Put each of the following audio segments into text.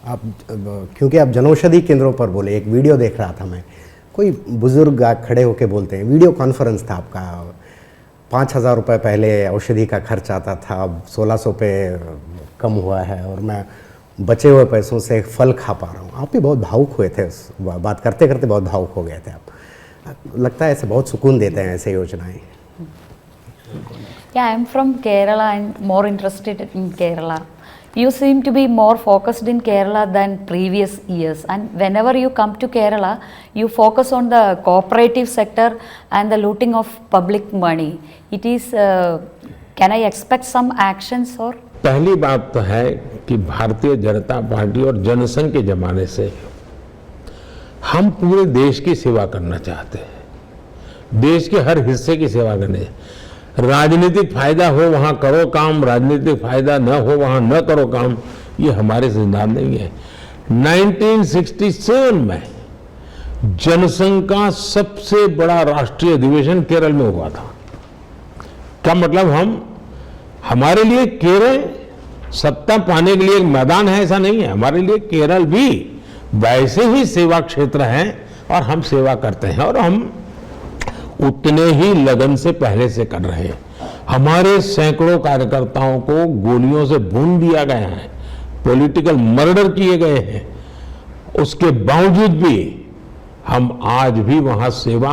आप क्योंकि आप जनौषधि केंद्रों पर बोले, एक वीडियो देख रहा था मैं, कोई बुज़ुर्ग खड़े होके बोलते हैं, वीडियो कॉन्फ्रेंस था आपका, 5,000 रुपये पहले औषधि का खर्च आता था, अब 1,600 पे कम हुआ है और मैं बचे हुए पैसों से एक फल खा पा रहा हूँ। आप भी बहुत भावुक हुए थे, उस बात करते करते बहुत भावुक हो गए थे आप। लगता है ऐसे बहुत सुकून देते हैं ऐसे योजनाएं। Yeah, I'm from Kerala and more interested in Kerala. You seem to be more focused in Kerala than previous years, and whenever you come to Kerala, you focus on the cooperative sector and the looting of public money. It is, can I expect some actions or? पहली बात तो है कि Bharatiya Janata party और जनसंघ के जमाने से हम पूरे देश की सेवा करना चाहते हैं, देश के हर हिस्से की सेवा करने। राजनीतिक फायदा हो वहां करो काम, राजनीतिक फायदा न हो वहां न करो काम, ये हमारे सिद्धांत नहीं है। 1967 में जनसंघ का सबसे बड़ा राष्ट्रीय अधिवेशन केरल में हुआ था। क्या मतलब हमारे लिए केरल सत्ता पाने के लिए एक मैदान है ऐसा नहीं है, हमारे लिए केरल भी वैसे ही सेवा क्षेत्र है और हम सेवा करते हैं और हम उतने ही लगन से पहले से कर रहे हैं। हमारे सैकड़ों कार्यकर्ताओं को गोलियों से भून दिया गया है, पॉलिटिकल मर्डर किए गए हैं, उसके बावजूद भी हम आज भी वहां सेवा,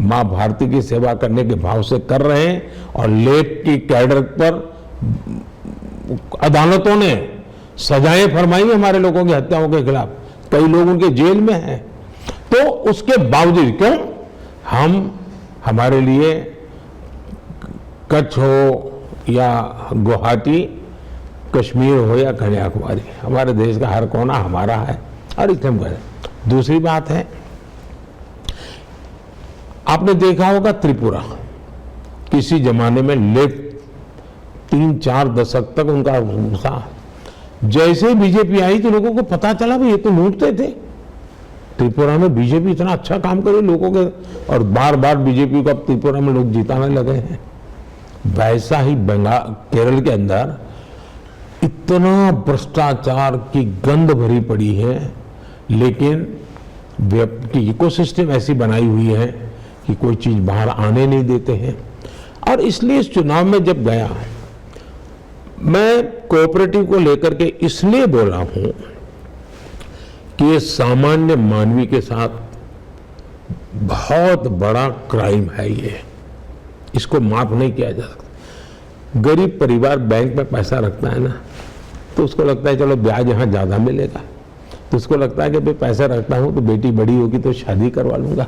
मां भारती की सेवा करने के भाव से कर रहे हैं। और लेफ्ट की कैडर पर अदालतों ने सजाएं फरमाई हमारे लोगों की हत्याओं के खिलाफ, कई लोग उनके जेल में हैं। तो उसके बावजूद क्यों हमारे लिए कच्छ हो या गुवाहाटी, कश्मीर हो या कन्याकुमारी, हमारे देश का हर कोना हमारा है और इसलिए हम करें। दूसरी बात है, आपने देखा होगा त्रिपुरा किसी जमाने में लेफ्ट 3-4 दशक तक उनका था, जैसे ही बीजेपी आई तो लोगों को पता चला भाई ये तो लूटते थे। त्रिपुरा में बीजेपी इतना अच्छा काम करे लोगों के, और बार बार बीजेपी को अब त्रिपुरा में लोग जिताने लगे हैं। वैसा ही केरल के अंदर इतना भ्रष्टाचार की गंध भरी पड़ी है, लेकिन इकोसिस्टम ऐसी बनाई हुई है कि कोई चीज बाहर आने नहीं देते हैं। और इसलिए इस चुनाव में जब गया, मैं कोऑपरेटिव को लेकर के इसलिए बोला हूं कि ये सामान्य मानवी के साथ बहुत बड़ा क्राइम है, ये इसको माफ नहीं किया जा सकता। गरीब परिवार बैंक में पैसा रखता है ना, तो उसको लगता है चलो ब्याज यहाँ ज्यादा मिलेगा, तो उसको लगता है कि भाई पैसा रखता हूं तो बेटी बड़ी होगी तो शादी करवा लूंगा,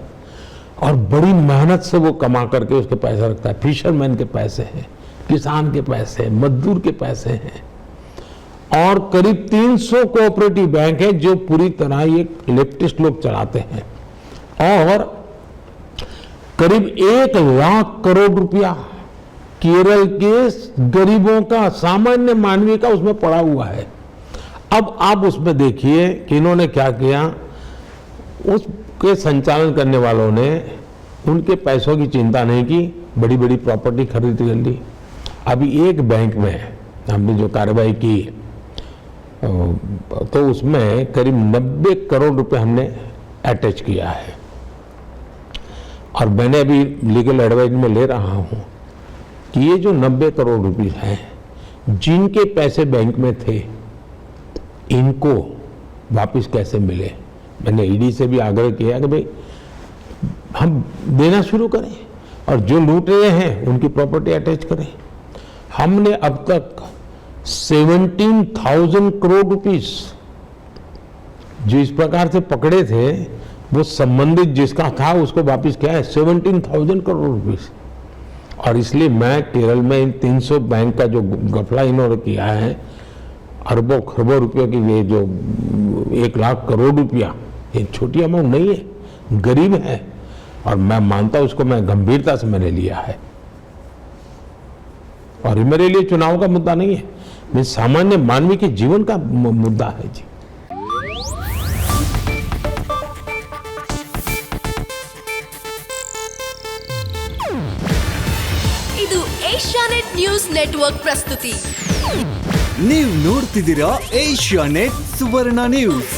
और बड़ी मेहनत से वो कमा करके उसके पैसा रखता है। फिशरमैन के पैसे हैं, किसान के पैसे हैं, मजदूर के पैसे हैं। और करीब 300 कोऑपरेटिव बैंक है जो पूरी तरह ये लेफ्टिस्ट लोग चलाते हैं, और करीब 1 लाख करोड़ रुपया केरल के गरीबों का, सामान्य मानवी का उसमें पड़ा हुआ है। अब आप उसमें देखिए कि इन्होंने क्या किया, उसके संचालन करने वालों ने उनके पैसों की चिंता नहीं की, बड़ी बड़ी प्रॉपर्टी खरीद कर ली। अभी एक बैंक में हमने जो कार्रवाई की तो उसमें करीब 90 करोड़ रुपए हमने अटैच किया है, और मैंने अभी लीगल एडवाइस में ले रहा हूं कि ये जो 90 करोड़ रुपए हैं, जिनके पैसे बैंक में थे, इनको वापस कैसे मिले। मैंने ईडी से भी आग्रह किया कि भाई हम देना शुरू करें, और जो लूट रहे हैं उनकी प्रॉपर्टी अटैच करें। हमने अब तक 17,000 करोड़ रुपीस जो इस प्रकार से पकड़े थे, वो संबंधित जिसका था उसको वापस किया है, 17,000 करोड़ रुपीस। और इसलिए मैं केरल में इन 300 बैंक का जो घपला इन्होंने किया है, अरबों खरबों रुपयों की, ये जो 1 लाख करोड़ रुपया, ये छोटी अमाउंट नहीं है, गरीब है, और मैं मानता हूं उसको मैं गंभीरता से मैंने लिया है। और मेरे लिए चुनाव का मुद्दा नहीं है, मैं सामान्य मानवी के जीवन का मुद्दा है जी। ಇದು ಏಷ್ಯಾನೆಟ್ ನ್ಯೂಸ್ ನೆಟ್ವರ್ಕ್ ಪ್ರಸ್ತುತಿ। ನೀವು ನೋಡ್ತಿದ್ದೀರಾ ಏಷ್ಯಾನೆಟ್ ಸುವರ್ಣ ನ್ಯೂಸ್.